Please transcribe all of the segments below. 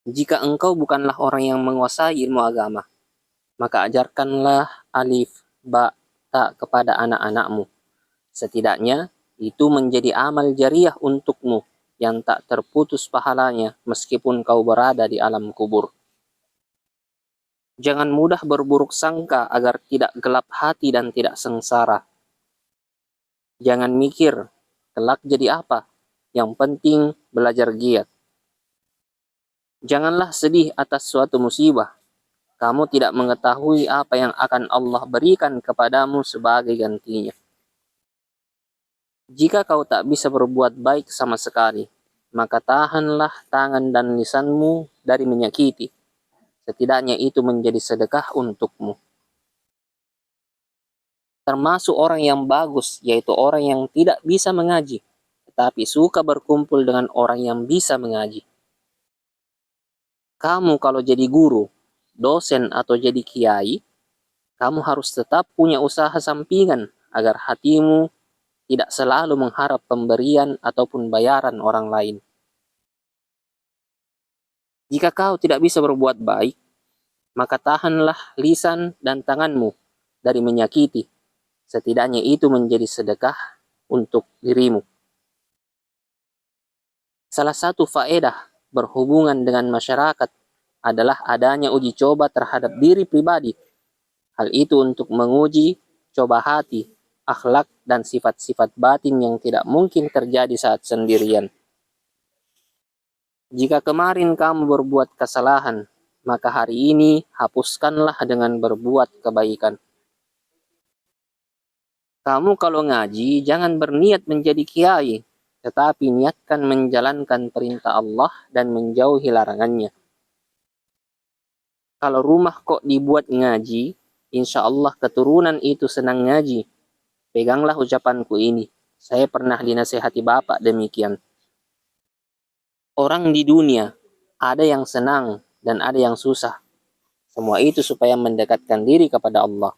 Jika engkau bukanlah orang yang menguasai ilmu agama, maka ajarkanlah alif, ba, ta kepada anak-anakmu. Setidaknya itu menjadi amal jariah untukmu yang tak terputus pahalanya meskipun kau berada di alam kubur. Jangan mudah berburuk sangka agar tidak gelap hati dan tidak sengsara. Jangan mikir, kelak jadi apa? Yang penting belajar giat. Janganlah sedih atas suatu musibah. Kamu tidak mengetahui apa yang akan Allah berikan kepadamu sebagai gantinya. Jika kau tak bisa berbuat baik sama sekali, maka tahanlah tangan dan lisanmu dari menyakiti. Setidaknya itu menjadi sedekah untukmu. Termasuk orang yang bagus, yaitu orang yang tidak bisa mengaji, tetapi suka berkumpul dengan orang yang bisa mengaji. Kamu kalau jadi guru, dosen atau jadi kiai, kamu harus tetap punya usaha sampingan agar hatimu tidak selalu mengharap pemberian ataupun bayaran orang lain. Jika kau tidak bisa berbuat baik, maka tahanlah lisan dan tanganmu dari menyakiti. Setidaknya itu menjadi sedekah untuk dirimu. Salah satu faedah berhubungan dengan masyarakat adalah adanya uji coba terhadap diri pribadi. Hal itu untuk menguji coba hati, akhlak, dan sifat-sifat batin yang tidak mungkin terjadi saat sendirian. Jika kemarin kamu berbuat kesalahan, maka hari ini hapuskanlah dengan berbuat kebaikan. Kamu kalau ngaji, jangan berniat menjadi kiai, tetapi niatkan menjalankan perintah Allah dan menjauhi larangannya. Kalau rumah kok dibuat ngaji, insya Allah keturunan itu senang ngaji. Peganglah ucapanku ini. Saya pernah dinasihati bapak demikian. Orang di dunia, ada yang senang dan ada yang susah. Semua itu supaya mendekatkan diri kepada Allah.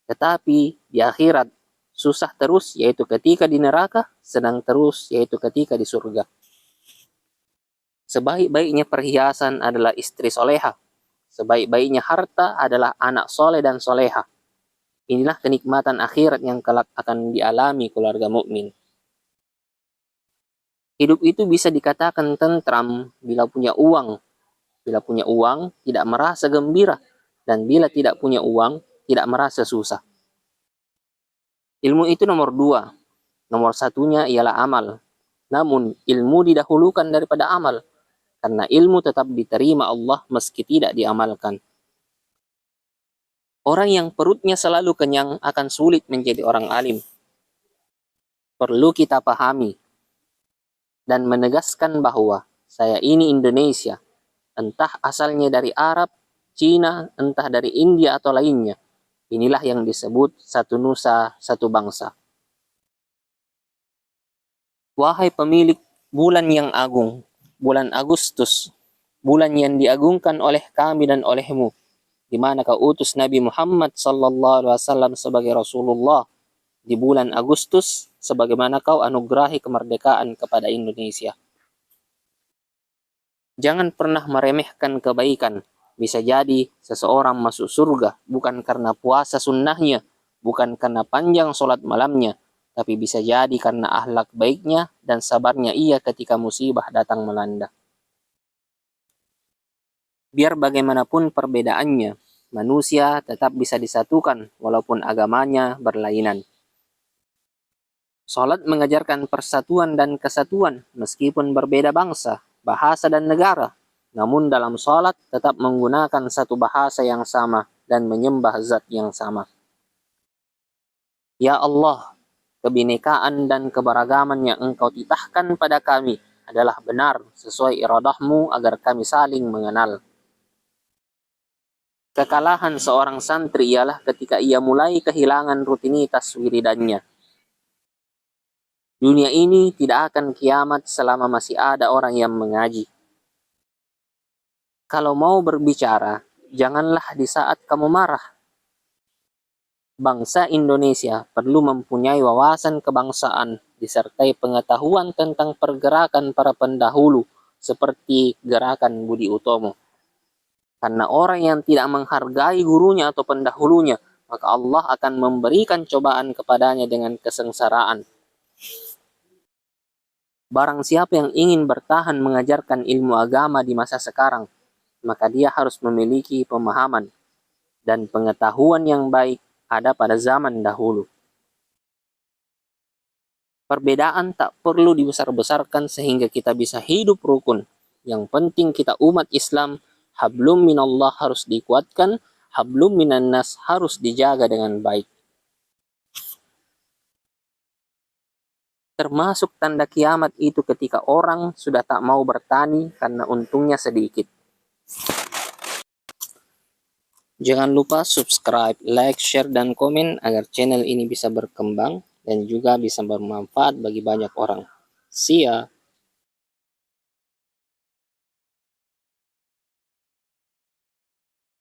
Tetapi di akhirat, susah terus yaitu ketika di neraka, senang terus yaitu ketika di surga. Sebaik-baiknya perhiasan adalah istri soleha. Sebaik-baiknya harta adalah anak soleh dan soleha. Inilah kenikmatan akhirat yang kelak akan dialami keluarga mukmin. Hidup itu bisa dikatakan tentram bila punya uang. Bila punya uang, tidak merasa gembira. Dan bila tidak punya uang, tidak merasa susah. Ilmu itu nomor 2. Nomor satunya ialah amal. Namun ilmu didahulukan daripada amal. Karena ilmu tetap diterima Allah meski tidak diamalkan. Orang yang perutnya selalu kenyang akan sulit menjadi orang alim. Perlu kita pahami dan menegaskan bahwa saya ini Indonesia. Entah asalnya dari Arab, Cina, entah dari India atau lainnya. Inilah yang disebut satu nusa, satu bangsa. Wahai pemilik bulan yang agung, bulan Agustus, bulan yang diagungkan oleh kami dan olehmu, di mana kau utus Nabi Muhammad SAW sebagai Rasulullah di bulan Agustus, sebagaimana kau anugerahi kemerdekaan kepada Indonesia. Jangan pernah meremehkan kebaikan. Bisa jadi seseorang masuk surga bukan karena puasa sunnahnya, bukan karena panjang sholat malamnya, tapi bisa jadi karena akhlak baiknya dan sabarnya ia ketika musibah datang melanda. Biar bagaimanapun perbedaannya, manusia tetap bisa disatukan walaupun agamanya berlainan. Sholat mengajarkan persatuan dan kesatuan meskipun berbeda bangsa, bahasa, dan negara. Namun dalam sholat tetap menggunakan satu bahasa yang sama dan menyembah zat yang sama. Ya Allah, kebinekaan dan keberagaman yang Engkau titahkan pada kami adalah benar sesuai iradahmu agar kami saling mengenal. Kekalahan seorang santri ialah ketika ia mulai kehilangan rutinitas wiridannya. Dunia ini tidak akan kiamat selama masih ada orang yang mengaji. Kalau mau berbicara, janganlah di saat kamu marah. Bangsa Indonesia perlu mempunyai wawasan kebangsaan disertai pengetahuan tentang pergerakan para pendahulu seperti gerakan Budi Utomo. Karena orang yang tidak menghargai gurunya atau pendahulunya, maka Allah akan memberikan cobaan kepadanya dengan kesengsaraan. Barang siapa yang ingin bertahan mengajarkan ilmu agama di masa sekarang, maka dia harus memiliki pemahaman dan pengetahuan yang baik ada pada zaman dahulu. Perbedaan tak perlu dibesar-besarkan sehingga kita bisa hidup rukun. Yang penting kita umat Islam, hablum minallah harus dikuatkan, hablum minannas harus dijaga dengan baik. Termasuk tanda kiamat itu ketika orang sudah tak mau bertani karena untungnya sedikit. Jangan lupa subscribe, like, share, dan komen agar channel ini bisa berkembang dan juga bisa bermanfaat bagi banyak orang. See ya!